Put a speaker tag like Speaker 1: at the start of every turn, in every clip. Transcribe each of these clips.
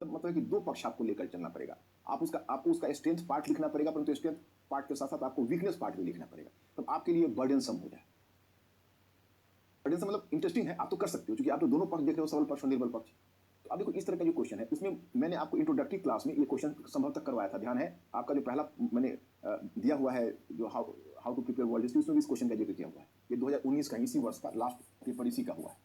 Speaker 1: मतलब कि दो पक्ष आपको लेकर चलना पड़ेगा। आपको उसका स्ट्रेंथ पार्ट लिखना पड़ेगा, परंतु स्ट्रेंथ पार्ट के साथ साथ आपको वीकनेस पार्ट भी लिखना पड़ेगा, तब आपके लिए बर्डनसम हो जाए। बर्डनसम मतलब इंटरेस्टिंग है, आप तो कर सकते हो क्योंकि आप तो दोनों पक्ष देख रहे हो, सबल पक्ष और निर्बल पक्ष। तो अब देखो इस तरह का जो क्वेश्चन है, उसमें मैंने आपको इंट्रोडक्टरी क्लास में ये क्वेश्चन संभवतः करवाया था, ध्यान है आपका। जो पहला मैंने दिया हुआ है, जो how to prepare world history, उसमें भी इस क्वेश्चन का जिक्र किया हुआ है। ये 2019 का, इसी वर्ष का लास्ट पेपर इसी का हुआ है।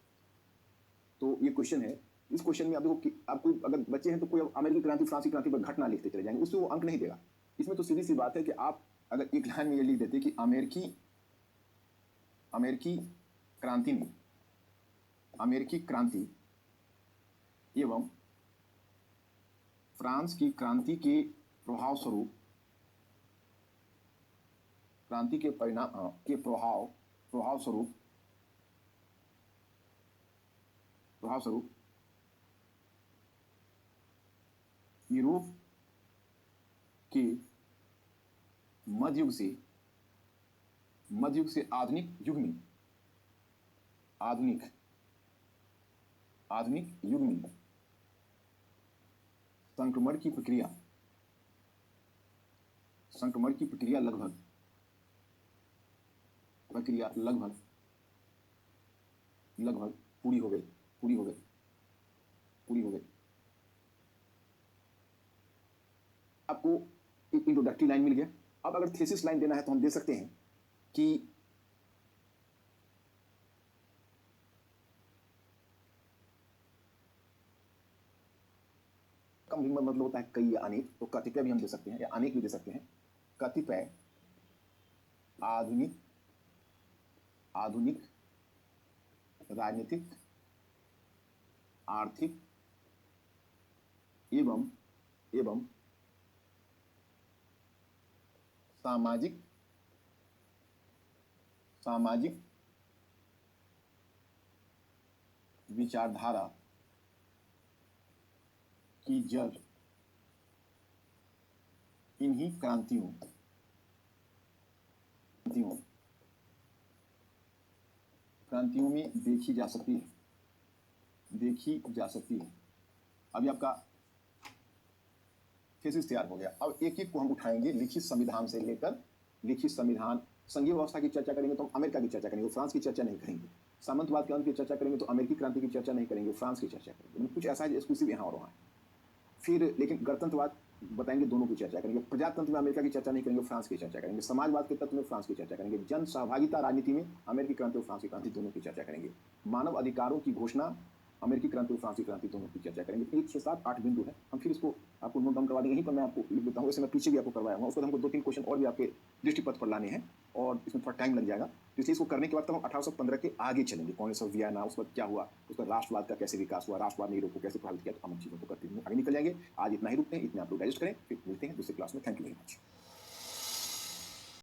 Speaker 1: तो ये क्वेश्चन है, इस क्वेश्चन में आप देखो कि आपको अगर बच्चे हैं तो कोई अमेरिकी क्रांति, फ्रांसीसी क्रांति पर घटना लिखते चले जाएंगे, उससे वो अंक नहीं देगा। इसमें तो सीधी सी बात है कि आप अगर एक लाइन में ये लिख देते कि अमेरिकी क्रांति में, अमेरिकी क्रांति एवं फ्रांस की क्रांति के प्रभाव स्वरूप, क्रांति के परिणाम के प्रभाव स्वरूप यूरोप के मध्ययुग से आधुनिक युग में संक्रमण की प्रक्रिया लगभग पूरी हो गई। आपको एक इंट्रोडक्टरी लाइन मिल गया। अब अगर थीसिस लाइन देना है तो हम दे सकते हैं कि कम हिम्मत मतलब होता है कई या अनेक, तो कतिपय भी हम दे सकते हैं या अनेक भी दे सकते हैं। कतिपय आधुनिक राजनीतिक, आर्थिक एवं सामाजिक विचारधारा की जड़ इन्हीं क्रांतियों में देखी जा सकती है। अभी आपका थीसिस तैयार हो गया। अब एक एक को हम उठाएंगे, लिखित संविधान से लेकर संघीय व्यवस्था की चर्चा करेंगे तो हम अमेरिका की चर्चा करेंगे, फ्रांस की चर्चा नहीं करेंगे। सामंतवाद के अंत की चर्चा करेंगे तो अमेरिकी क्रांति की चर्चा नहीं करेंगे, फ्रांस की चर्चा करेंगे। कुछ ऐसा है एक्सक्लूसिव यहाँ और वहाँ। फिर लेकिन गणतंत्रवाद बताएंगे, दोनों की चर्चा करेंगे। प्रजातंत्र में अमेरिका की चर्चा नहीं करेंगे, फ्रांस की चर्चा करेंगे। समाजवाद के तत्व में फ्रांस की चर्चा करेंगे। जन सहभागिता राजनीति में अमेरिकी क्रांति और फ्रांस की क्रांति दोनों की चर्चा करेंगे। मानव अधिकारों की घोषणा, अमेरिकी क्रांति और फ्रांस की क्रांति दोनों की चर्चा करेंगे। 1 से 7 8 बिंदु है। हम फिर इसको आपको नोट डाउन करवा देंगे, यहीं पर मैं आपको लिख देता हूँ। वैसे मैं पीछे भी आपको करवाया हूँ, उसको हमको 2-3 क्वेश्चन और भी आपके दृष्टिपथ पर लाने हैं और इसमें थोड़ा टाइम लग जाएगा। तो इसलिए इसको करने के बाद तब हम 1815 के आगे चलेंगे। कांग्रेस ऑफ वियना, उस वक्त क्या हुआ, उसका राष्ट्रवाद का कैसे विकास हुआ, राष्ट्रवाद ने यूरोप को कैसे प्रभावित किया, तो हम चीज़ों को करते हुए आगे निकल जाएंगे। आज इतना ही रुकते हैं, इतने आप लोग डाइजेस्ट करें, फिर मिलते हैं दूसरी क्लास में। Thank you very much.